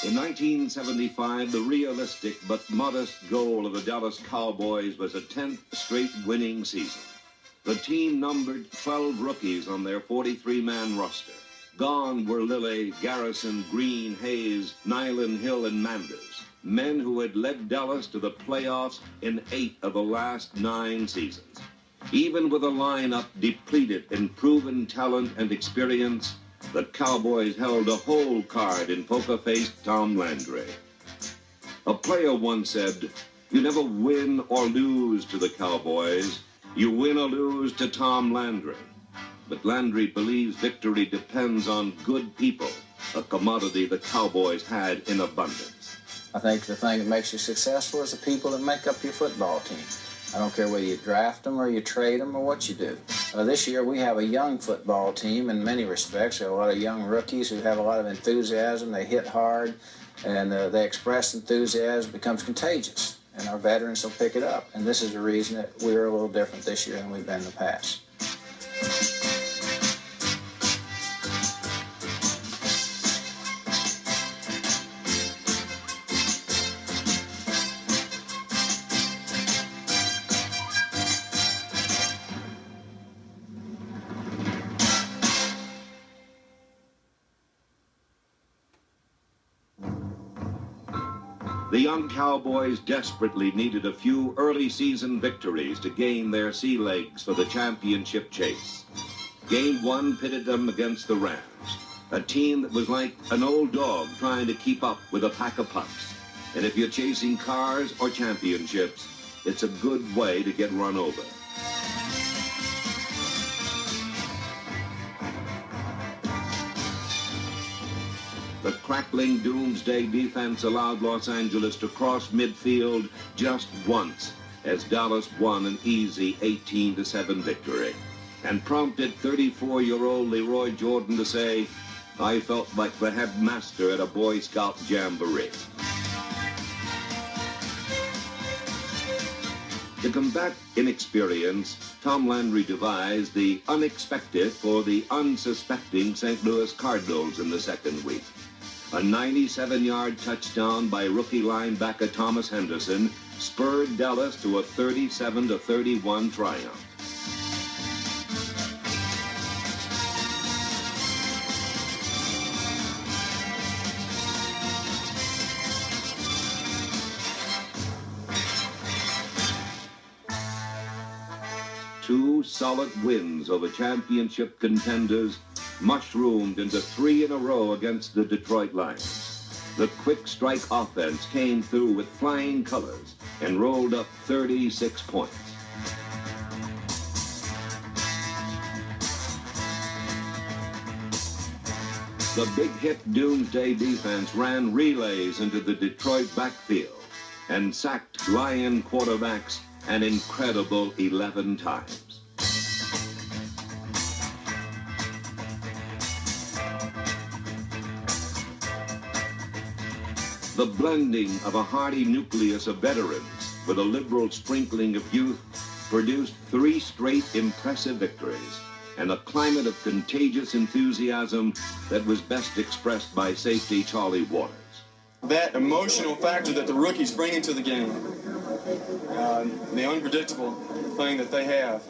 In 1975, the realistic but modest goal of the Dallas Cowboys was a 10th straight winning season. The team numbered 12 rookies on their 43-man roster. Gone were Lilly, Garrison, Green, Hayes, Nyland, Hill, and Manders, men who had led Dallas to the playoffs in 8 of the last 9 seasons. Even with a lineup depleted in proven talent and experience, the Cowboys held a whole card in poker-faced Tom Landry. A player once said, "You never win or lose to the Cowboys. You win or lose to Tom Landry." But Landry believes victory depends on good people, a commodity the Cowboys had in abundance. I think the thing that makes you successful is the people that make up your football team. I don't care whether you draft them or you trade them or what you do. This year we have a young football team in many respects. We have a lot of young rookies who have a lot of enthusiasm. They hit hard and they express enthusiasm. It becomes contagious, and our veterans will pick it up. And this is the reason that we're a little different this year than we've been in the past. The young Cowboys desperately needed a few early season victories to gain their sea legs for the championship chase. Game 1 pitted them against the Rams, a team that was like an old dog trying to keep up with a pack of pups. And if you're chasing cars or championships, it's a good way to get run over. The crackling doomsday defense allowed Los Angeles to cross midfield just once as Dallas won an easy 18-7 victory and prompted 34-year-old Leroy Jordan to say, "I felt like the headmaster at a Boy Scout jamboree." To combat inexperience, Tom Landry devised the unexpected for the unsuspecting St. Louis Cardinals in the second week. A 97-yard touchdown by rookie linebacker Thomas Henderson spurred Dallas to a 37-31 triumph. Two solid wins over championship contenders mushroomed into 3 in a row against the Detroit Lions. The quick strike offense came through with flying colors and rolled up 36 points. The big hit doomsday defense ran relays into the Detroit backfield and sacked Lion quarterbacks an incredible 11 times. The blending of a hardy nucleus of veterans with a liberal sprinkling of youth produced 3 straight impressive victories and a climate of contagious enthusiasm that was best expressed by safety Charlie Waters. That emotional factor that the rookies bring into the game, the unpredictable thing that they have,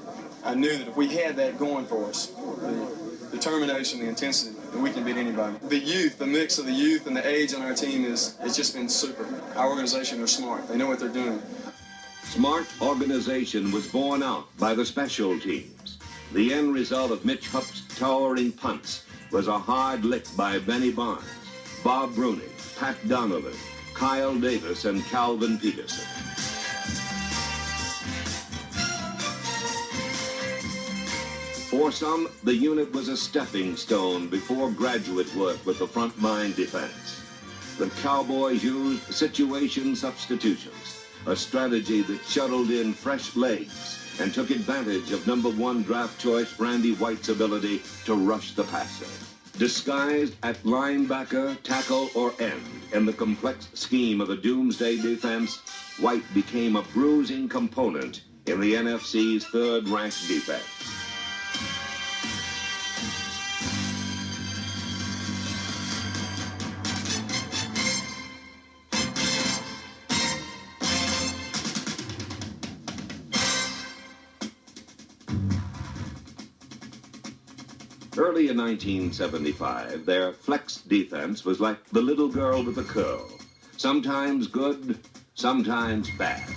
I knew that if we had that going for us, the determination, the intensity, that we can beat anybody. The youth, the mix of the youth and the age on our team it's just been super. Our organization are smart. They know what they're doing. Smart organization was borne out by the special teams. The end result of Mitch Hupp's towering punts was a hard lick by Benny Barnes, Bob Rooney, Pat Donovan, Kyle Davis, and Calvin Peterson. For some, the unit was a stepping stone before graduate work with the front line defense. The Cowboys used situation substitutions, a strategy that shuttled in fresh legs and took advantage of #1 draft choice Randy White's ability to rush the passer. Disguised at linebacker, tackle, or end in the complex scheme of the doomsday defense, White became a bruising component in the NFC's third-ranked defense. Early in 1975, their flex defense was like the little girl with the curl. Sometimes good, sometimes bad.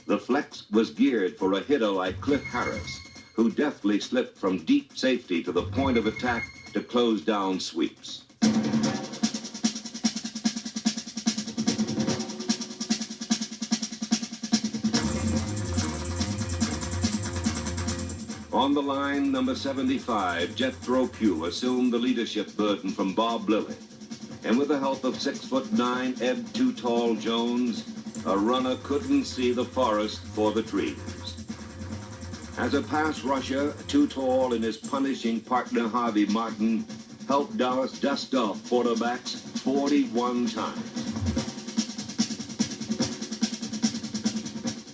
The flex was geared for a hitter like Cliff Harris, who deftly slipped from deep safety to the point of attack to close down sweeps. On the line, number 75, Jethro Pugh assumed the leadership burden from Bob Lilly. And with the help of 6'9" Ed Too Tall Jones, a runner couldn't see the forest for the trees. As a pass rusher, Too Tall and his punishing partner Harvey Martin helped Dallas dust off quarterbacks 41 times.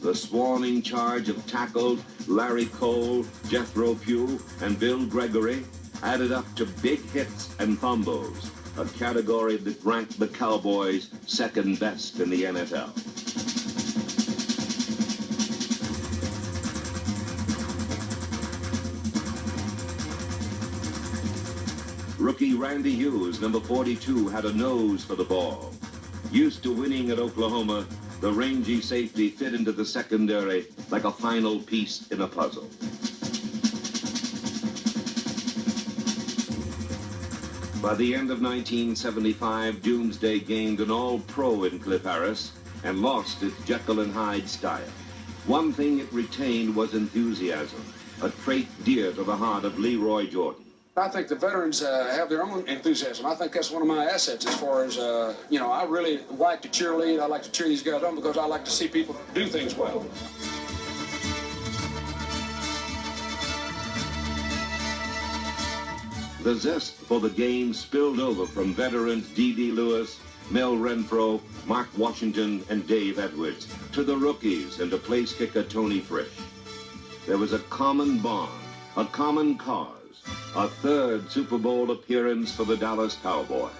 The swarming charge of tackles Larry Cole, Jethro Pugh, and Bill Gregory added up to big hits and fumbles, a category that ranked the Cowboys second best in the NFL. Rookie Randy Hughes, number 42, had a nose for the ball. Used to winning at Oklahoma, the rangy safety fit into the secondary like a final piece in a puzzle. By the end of 1975, Doomsday gained an All-Pro in Cliff Harris and lost its Jekyll and Hyde style. One thing it retained was enthusiasm, a trait dear to the heart of Leroy Jordan. I think the veterans have their own enthusiasm. I think that's one of my assets as far as, you know, I really like to cheerlead. I like to cheer these guys on because I like to see people do things well. The zest for the game spilled over from veterans D.D. Lewis, Mel Renfro, Mark Washington, and Dave Edwards to the rookies and to place kicker Tony Frisch. There was a common bond, a common cause. A third Super Bowl appearance for the Dallas Cowboys.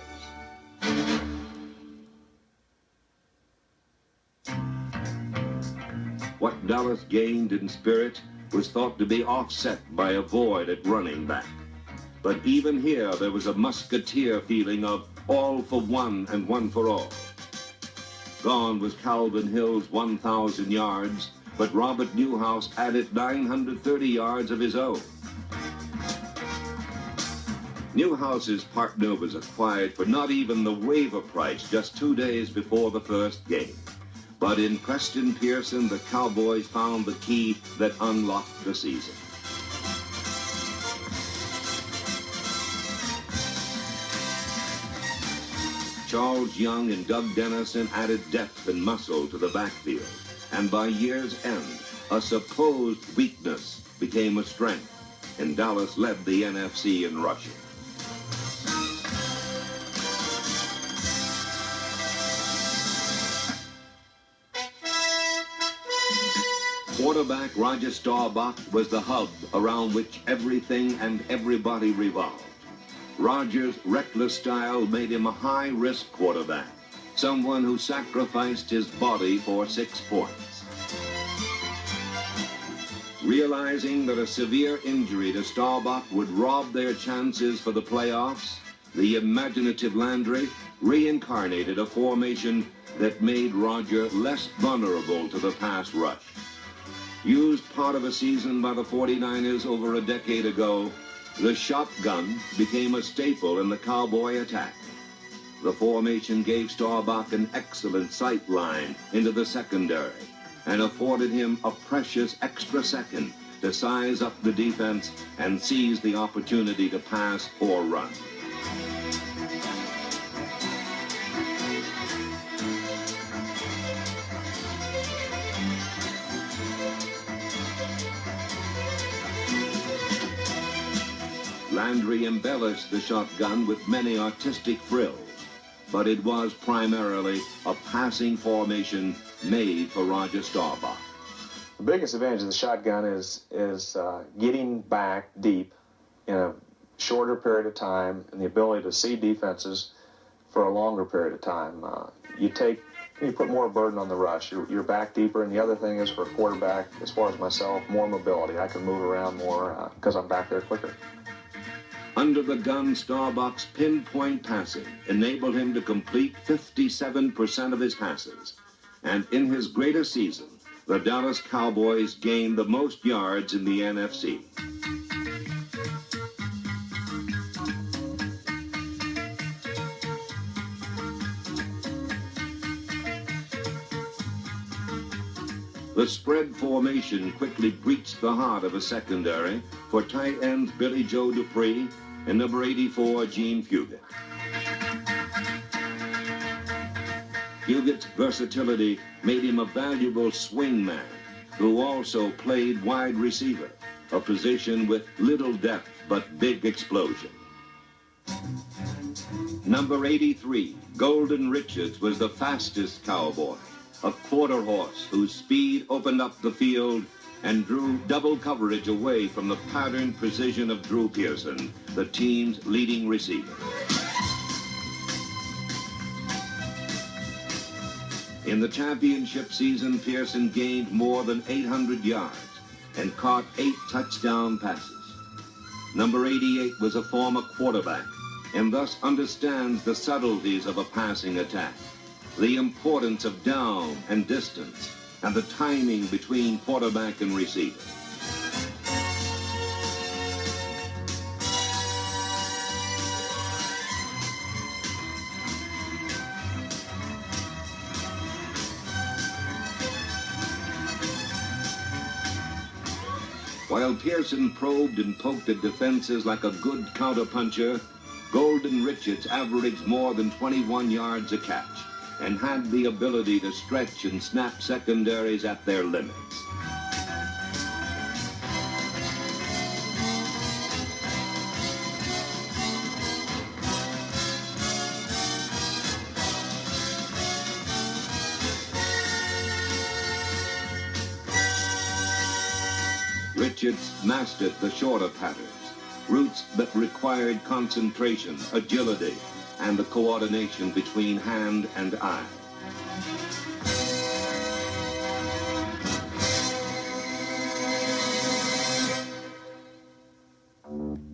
What Dallas gained in spirit was thought to be offset by a void at running back. But even here, there was a musketeer feeling of all for one and one for all. Gone was Calvin Hill's 1,000 yards, but Robert Newhouse added 930 yards of his own. Newhouse's partner was acquired for not even the waiver price just 2 days before the first game. But in Preston Pearson, the Cowboys found the key that unlocked the season. Charles Young and Doug Dennison added depth and muscle to the backfield. And by year's end, a supposed weakness became a strength, and Dallas led the NFC in rushing. Quarterback Roger Staubach was the hub around which everything and everybody revolved. Roger's reckless style made him a high-risk quarterback, someone who sacrificed his body for 6 points. Realizing that a severe injury to Staubach would rob their chances for the playoffs, the imaginative Landry reincarnated a formation that made Roger less vulnerable to the pass rush. Used part of a season by the 49ers over a decade ago, the shotgun became a staple in the Cowboy attack. The formation gave Staubach an excellent sight line into the secondary and afforded him a precious extra second to size up the defense and seize the opportunity to pass or run. Landry embellished the shotgun with many artistic frills, but it was primarily a passing formation made for Roger Staubach. The biggest advantage of the shotgun is getting back deep in a shorter period of time and the ability to see defenses for a longer period of time. You put more burden on the rush. You're back deeper, and the other thing is for a quarterback, as far as myself, more mobility. I can move around more because I'm back there quicker. Under-the-gun Starbuck's pinpoint passing enabled him to complete 57% of his passes. And in his greatest season, the Dallas Cowboys gained the most yards in the NFC. The spread formation quickly breached the heart of a secondary for tight ends Billy Joe Dupree and number 84, Gene Fugit. Fugit's versatility made him a valuable swing man who also played wide receiver, a position with little depth but big explosion. Number 83, Golden Richards, was the fastest Cowboy, a quarter horse whose speed opened up the field and drew double coverage away from the patterned precision of Drew Pearson, the team's leading receiver. In the championship season, Pearson gained more than 800 yards and caught 8 touchdown passes. Number 88 was a former quarterback and thus understands the subtleties of a passing attack, the importance of down and distance, and the timing between quarterback and receiver. While Pearson probed and poked at defenses like a good counterpuncher, Golden Richards averaged more than 21 yards a catch and had the ability to stretch and snap secondaries at their limits. Richards mastered the shorter patterns, routes that required concentration, agility, and the coordination between hand and eye.